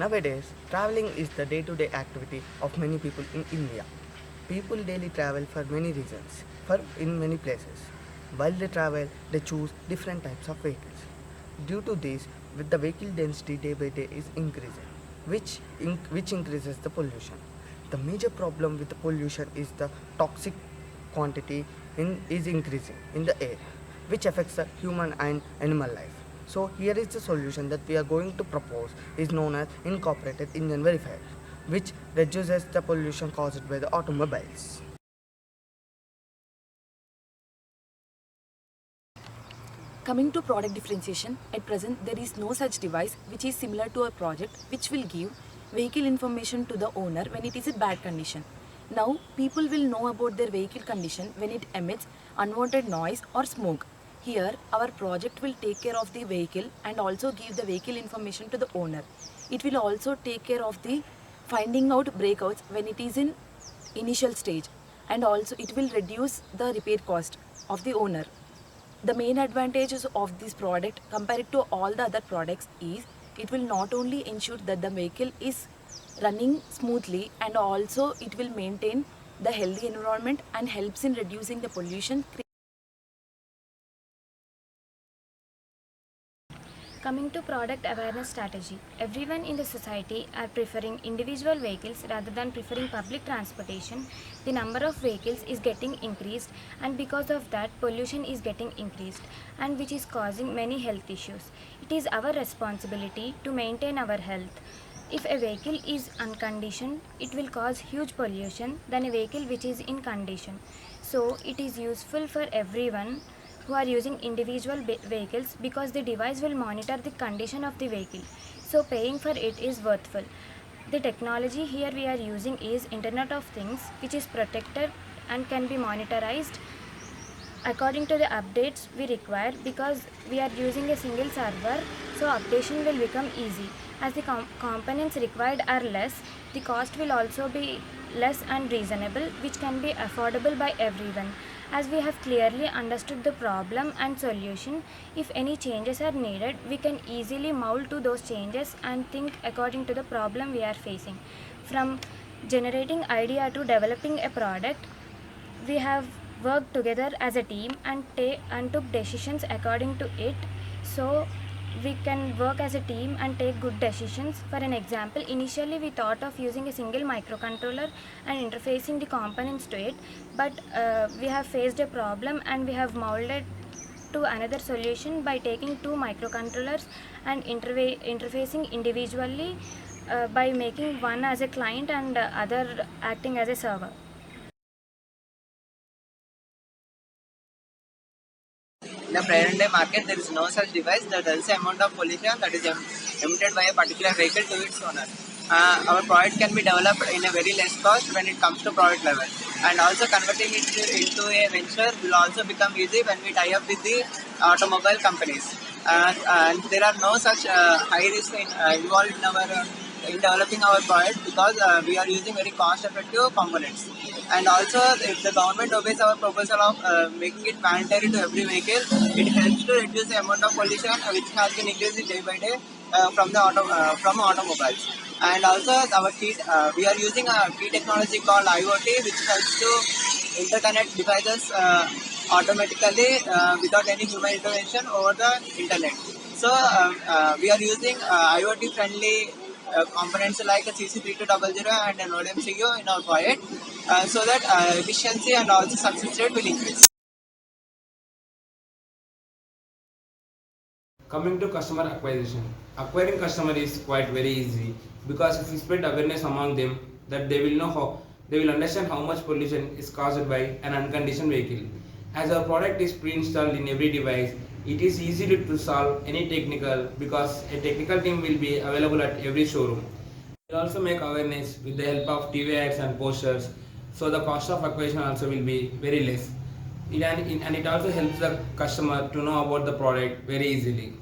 Nowadays, traveling is the day-to-day activity of many people in India. People daily travel for many reasons, for in many places. While they travel, they choose different types of vehicles. Due to this, with the vehicle density day by day is increasing, which increases the pollution. The major problem with the pollution is the toxic quantity is increasing in the air, which affects the human and animal life. So here is the solution that we are going to propose is known as incorporated engine verifier, which reduces the pollution caused by the automobiles. Coming to product differentiation, at present there is no such device which is similar to a project which will give vehicle information to the owner when it is in bad condition. Now people will know about their vehicle condition when it emits unwanted noise or smoke. Here our project will take care of the vehicle and also give the vehicle information to the owner. It will also take care of the finding out breakouts when it is in initial stage, and also it will reduce the repair cost of the owner. The main advantages of this product compared to all the other products is it will not only ensure that the vehicle is running smoothly, and also it will maintain the healthy environment and helps in reducing the pollution. Coming to product awareness strategy, everyone in the society are preferring individual vehicles rather than preferring public transportation. The number of vehicles is getting increased, and because of that pollution is getting increased, and which is causing many health issues. It is our responsibility to maintain our health. If a vehicle is unconditioned, it will cause huge pollution than a vehicle which is in condition. So it is useful for everyone who are using individual vehicles, because the device will monitor the condition of the vehicle, so paying for it is worthwhile. The technology here we are using is Internet of Things, which is protected and can be monitorized according to the updates we require, because we are using a single server, so updation will become easy. As the components required are less, the cost will also be less and reasonable, which can be affordable by everyone. As we have clearly understood the problem and solution, if any changes are needed, we can easily mold to those changes and think according to the problem we are facing. From generating idea to developing a product, we have worked together as a team and took decisions according to it. So we can work as a team and take good decisions. For an example, initially we thought of using a single microcontroller and interfacing the components to it, but we have faced a problem and we have molded to another solution by taking two microcontrollers and interfacing individually by making one as a client and other acting as a server. In the present day market, there is no such device that has the amount of pollution that is emitted by a particular vehicle to its owner. Our product can be developed in a very less cost when it comes to product level, and also converting it into a venture will also become easy when we tie up with the automobile companies. And there are no such high risk involved in developing our product, because we are using very cost effective components. And also, if the government obeys our proposal of making it mandatory to every vehicle, it helps to reduce the amount of pollution which has been increasing day by day from automobiles. And also, we are using a key technology called IoT, which helps to interconnect devices automatically without any human intervention over the internet. So we are using IoT friendly components like a CC3200 and a Node MCU in our project, so that efficiency and also success rate will increase. Coming to customer acquisition, acquiring customer is quite very easy, because if we spread awareness among them, that they will know how, they will understand how much pollution is caused by an unconditioned vehicle. As our product is pre-installed in every device, it is easy to solve any technical, because a technical team will be available at every showroom. We will also make awareness with the help of TV ads and posters, so the cost of acquisition also will be very less. And it also helps the customer to know about the product very easily.